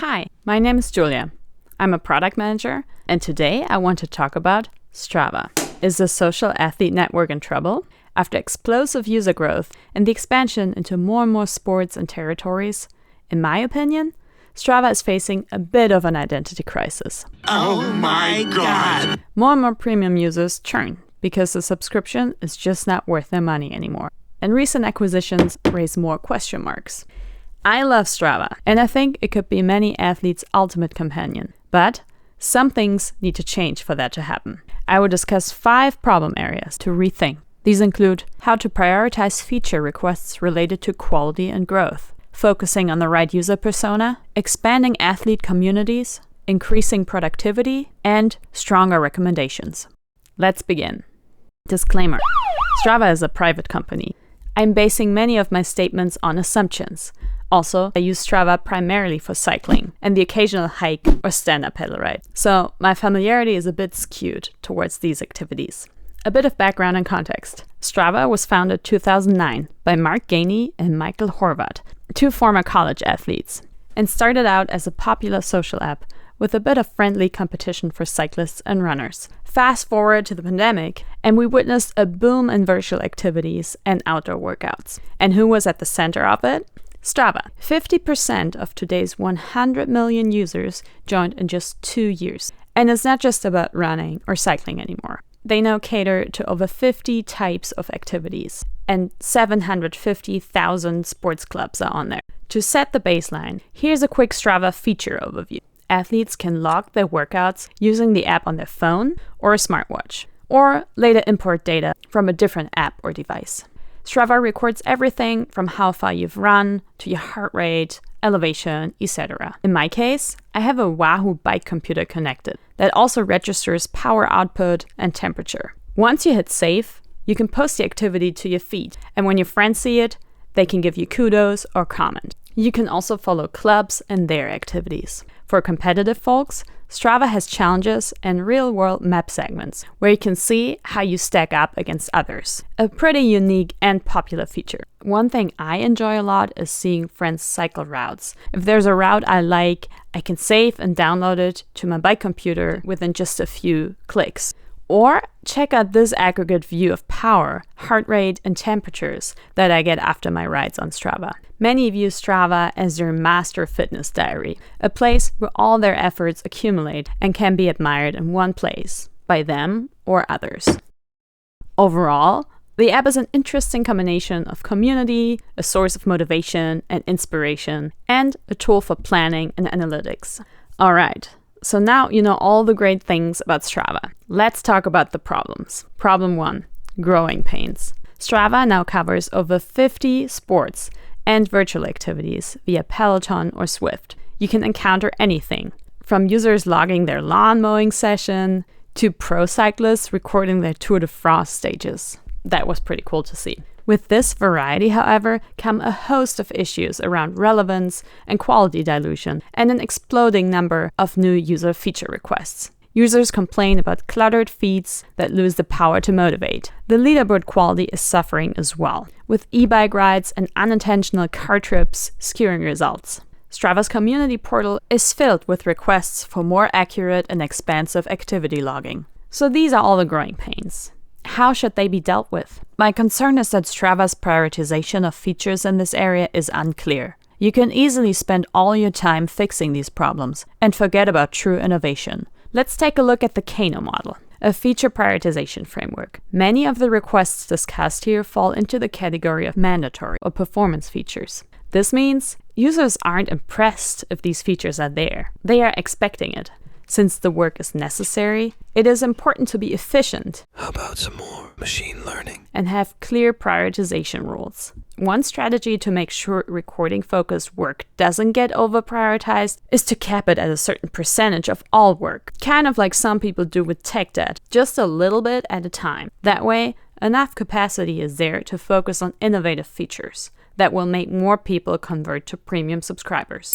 Hi, my name is Julia. I'm a product manager, and today I want to talk about Strava. Is the social athlete network in trouble? After explosive user growth and the expansion into more and more sports and territories, in my opinion, Strava is facing a bit of an identity crisis. Oh my god! More and more premium users churn because the subscription is just not worth their money anymore. And recent acquisitions raise more question marks. I love Strava, and I think it could be many athletes' ultimate companion. But some things need to change for that to happen. I will discuss 5 problem areas to rethink. These include how to prioritize feature requests related to quality and growth, focusing on the right user persona, expanding athlete communities, increasing productivity, and stronger recommendations. Let's begin. Disclaimer: Strava is a private company. I'm basing many of my statements on assumptions. Also, I use Strava primarily for cycling and the occasional hike or stand-up pedal ride. So my familiarity is a bit skewed towards these activities. A bit of background and context. Strava was founded 2009 by Mark Gainey and Michael Horvath, 2 former college athletes, and started out as a popular social app with a bit of friendly competition for cyclists and runners. Fast forward to the pandemic, and we witnessed a boom in virtual activities and outdoor workouts. And who was at the center of it? Strava. 50% of today's 100 million users joined in just 2 years. And it's not just about running or cycling anymore. They now cater to over 50 types of activities, and 750,000 sports clubs are on there. To set the baseline, here's a quick Strava feature overview. Athletes can log their workouts using the app on their phone or a smartwatch, or later import data from a different app or device. Strava records everything from how far you've run to your heart rate, elevation, etc. In my case, I have a Wahoo bike computer connected that also registers power output and temperature. Once you hit save, you can post the activity to your feed, and when your friends see it, they can give you kudos or comment. You can also follow clubs and their activities. For competitive folks, Strava has challenges and real-world map segments where you can see how you stack up against others. A pretty unique and popular feature. One thing I enjoy a lot is seeing friends cycle routes. If there's a route I like, I can save and download it to my bike computer within just a few clicks. Or check out this aggregate view of power, heart rate, and temperatures that I get after my rides on Strava. Many view Strava as their master fitness diary, a place where all their efforts accumulate and can be admired in one place, by them or others. Overall, the app is an interesting combination of community, a source of motivation and inspiration, and a tool for planning and analytics. All right. So now you know all the great things about Strava. Let's talk about the problems. Problem 1, growing pains. Strava now covers over 50 sports and virtual activities via Peloton or Swift. You can encounter anything, from users logging their lawn mowing session to pro cyclists recording their Tour de France stages. That was pretty cool to see. With this variety, however, come a host of issues around relevance and quality dilution, and an exploding number of new user feature requests. Users complain about cluttered feeds that lose the power to motivate. The leaderboard quality is suffering as well, with e-bike rides and unintentional car trips skewing results. Strava's community portal is filled with requests for more accurate and expansive activity logging. So these are all the growing pains. How should they be dealt with? My concern is that Strava's prioritization of features in this area is unclear. You can easily spend all your time fixing these problems and forget about true innovation. Let's take a look at the Kano model, a feature prioritization framework. Many of the requests discussed here fall into the category of mandatory or performance features. This means users aren't impressed if these features are there. They are expecting it. Since the work is necessary, it is important to be efficient. How about some more machine learning? And have clear prioritization rules. One strategy to make sure recording-focused work doesn't get over-prioritized is to cap it at a certain percentage of all work. Kind of like some people do with tech debt, just a little bit at a time. That way, enough capacity is there to focus on innovative features that will make more people convert to premium subscribers.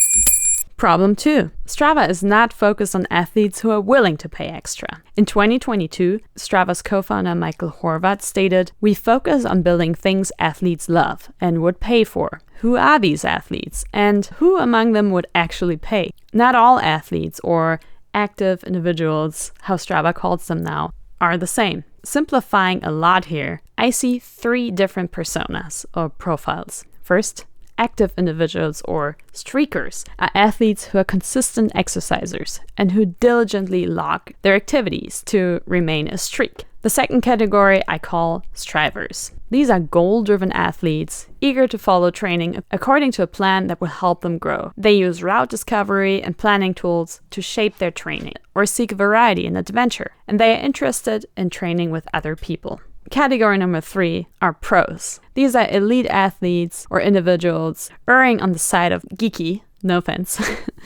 Problem 2. Strava is not focused on athletes who are willing to pay extra. In 2022, Strava's co-founder Michael Horvath stated, "We focus on building things athletes love and would pay for. Who are these athletes? And who among them would actually pay? Not all athletes, or active individuals, how Strava calls them now, are the same." Simplifying a lot here, I see 3 different personas or profiles. First, active individuals or streakers are athletes who are consistent exercisers and who diligently log their activities to remain a streak. The second category I call strivers. These are goal-driven athletes, eager to follow training according to a plan that will help them grow. They use route discovery and planning tools to shape their training or seek variety and adventure, and they are interested in training with other people. Category number 3 are pros. These are elite athletes or individuals erring on the side of geeky, no offense.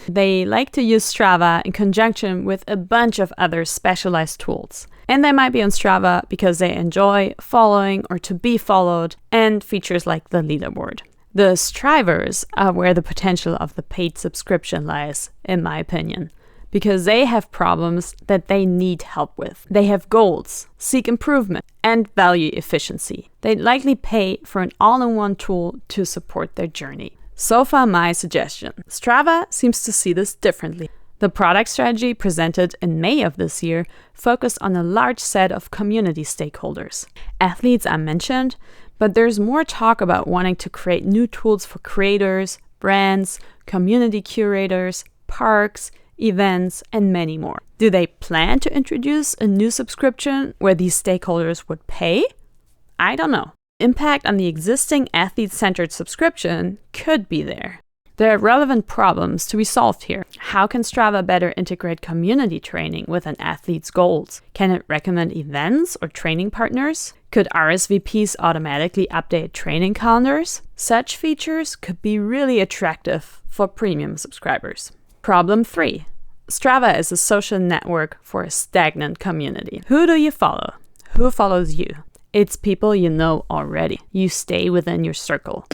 They like to use Strava in conjunction with a bunch of other specialized tools. And they might be on Strava because they enjoy following or to be followed and features like the leaderboard. The strivers are where the potential of the paid subscription lies, in my opinion, because they have problems that they need help with. They have goals, seek improvement, and value efficiency. They'd likely pay for an all-in-one tool to support their journey. So far, my suggestion. Strava seems to see this differently. The product strategy presented in May of this year focused on a large set of community stakeholders. Athletes are mentioned, but there's more talk about wanting to create new tools for creators, brands, community curators, parks, events, and many more. Do they plan to introduce a new subscription where these stakeholders would pay? I don't know. Impact on the existing athlete-centered subscription could be there. There are relevant problems to be solved here. How can Strava better integrate community training with an athlete's goals? Can it recommend events or training partners? Could RSVPs automatically update training calendars? Such features could be really attractive for premium subscribers. Problem 3. Strava is a social network for a stagnant community. Who do you follow? Who follows you? It's people you know already. You stay within your circle.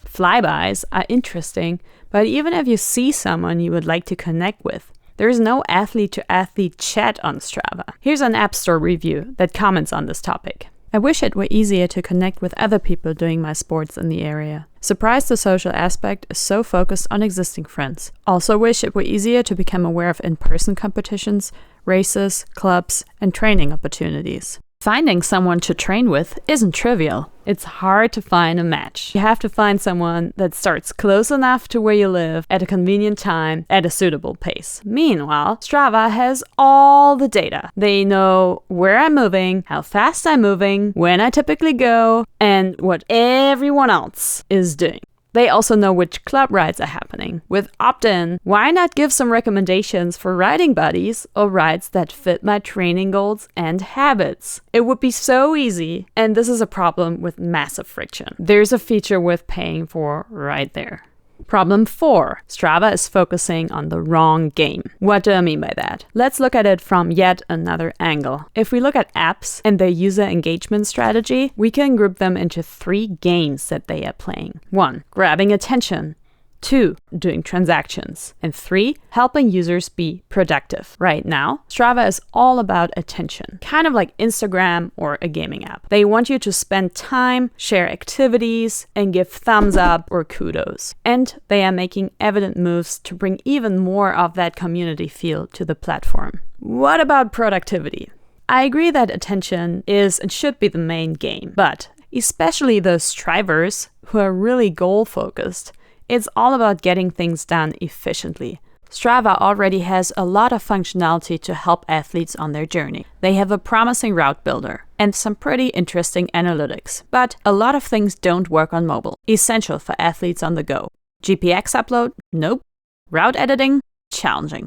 Flybys are interesting, but even if you see someone you would like to connect with, there is no athlete-to-athlete chat on Strava. Here's an App Store review that comments on this topic. I wish it were easier to connect with other people doing my sports in the area. Surprised the social aspect is so focused on existing friends. Also wish it were easier to become aware of in-person competitions, races, clubs, and training opportunities. Finding someone to train with isn't trivial. It's hard to find a match. You have to find someone that starts close enough to where you live at a convenient time at a suitable pace. Meanwhile, Strava has all the data. They know where I'm moving, how fast I'm moving, when I typically go, and what everyone else is doing. They also know which club rides are happening. With opt-in, why not give some recommendations for riding buddies or rides that fit my training goals and habits? It would be so easy, and this is a problem with massive friction. There's a feature worth paying for right there. Problem 4. Strava is focusing on the wrong game. What do I mean by that? Let's look at it from yet another angle. If we look at apps and their user engagement strategy, we can group them into 3 games that they are playing. 1. Grabbing attention. 2. Doing transactions. And 3. Helping users be productive. Right now, Strava is all about attention, kind of like Instagram or a gaming app. They want you to spend time, share activities, and give thumbs up or kudos. And they are making evident moves to bring even more of that community feel to the platform. What about productivity? I agree that attention is and should be the main game, but especially those strivers who are really goal-focused, it's all about getting things done efficiently. Strava already has a lot of functionality to help athletes on their journey. They have a promising route builder and some pretty interesting analytics. But a lot of things don't work on mobile, essential for athletes on the go. GPX upload? Nope. Route editing? Challenging.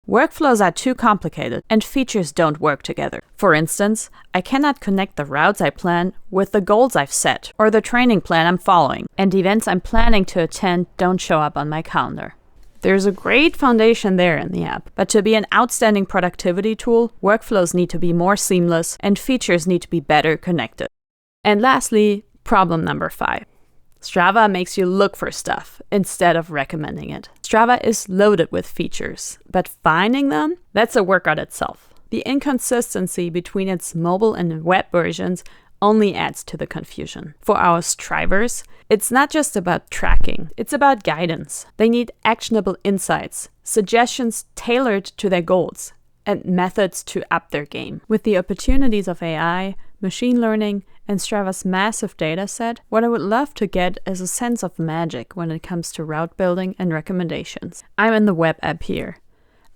Workflows are too complicated and features don't work together. For instance, I cannot connect the routes I plan with the goals I've set or the training plan I'm following, and events I'm planning to attend don't show up on my calendar. There's a great foundation there in the app, but to be an outstanding productivity tool, workflows need to be more seamless and features need to be better connected. And lastly, problem number 5. Strava makes you look for stuff instead of recommending it. Strava is loaded with features, but finding them, that's a workout itself. The inconsistency between its mobile and web versions only adds to the confusion. For our Strivers, it's not just about tracking, it's about guidance. They need actionable insights, suggestions tailored to their goals, and methods to up their game. With the opportunities of AI, machine learning, and Strava's massive data set, what I would love to get is a sense of magic when it comes to route building and recommendations. I'm in the web app here.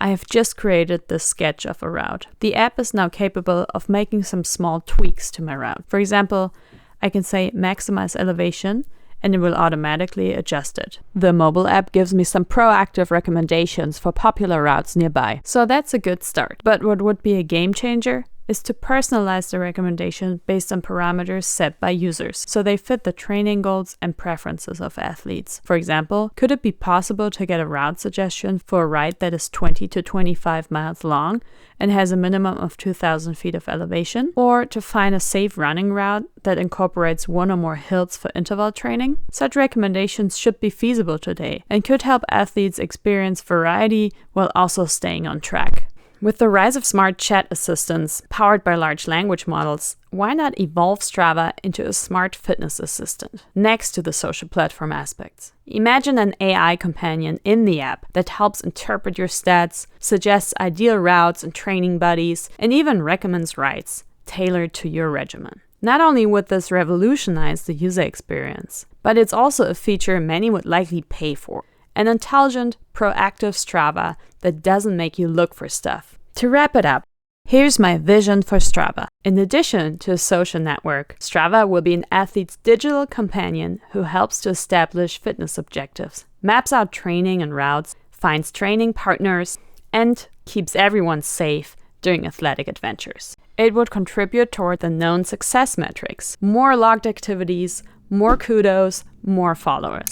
I have just created this sketch of a route. The app is now capable of making some small tweaks to my route. For example, I can say maximize elevation, and it will automatically adjust it. The mobile app gives me some proactive recommendations for popular routes nearby. So that's a good start. But what would be a game changer is to personalize the recommendation based on parameters set by users, so they fit the training goals and preferences of athletes. For example, could it be possible to get a route suggestion for a ride that is 20 to 25 miles long and has a minimum of 2,000 feet of elevation? Or to find a safe running route that incorporates one or more hills for interval training? Such recommendations should be feasible today and could help athletes experience variety while also staying on track. With the rise of smart chat assistants powered by large language models, why not evolve Strava into a smart fitness assistant next to the social platform aspects? Imagine an AI companion in the app that helps interpret your stats, suggests ideal routes and training buddies, and even recommends rides tailored to your regimen. Not only would this revolutionize the user experience, but it's also a feature many would likely pay for. An intelligent, proactive Strava that doesn't make you look for stuff. To wrap it up, here's my vision for Strava. In addition to a social network, Strava will be an athlete's digital companion who helps to establish fitness objectives, maps out training and routes, finds training partners, and keeps everyone safe during athletic adventures. It would contribute toward the known success metrics: more logged activities, more kudos, more followers.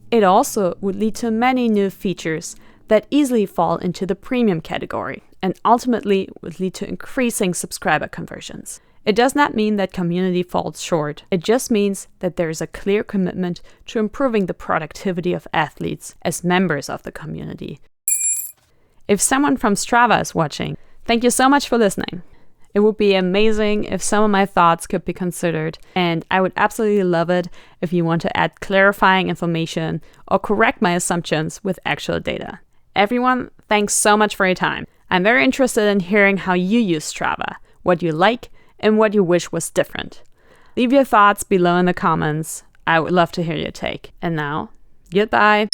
It also would lead to many new features that easily fall into the premium category and ultimately would lead to increasing subscriber conversions. It does not mean that community falls short. It just means that there is a clear commitment to improving the productivity of athletes as members of the community. If someone from Strava is watching, thank you so much for listening. It would be amazing if some of my thoughts could be considered, and I would absolutely love it if you want to add clarifying information or correct my assumptions with actual data. Everyone, thanks so much for your time. I'm very interested in hearing how you use Strava, what you like, and what you wish was different. Leave your thoughts below in the comments. I would love to hear your take. And now, goodbye.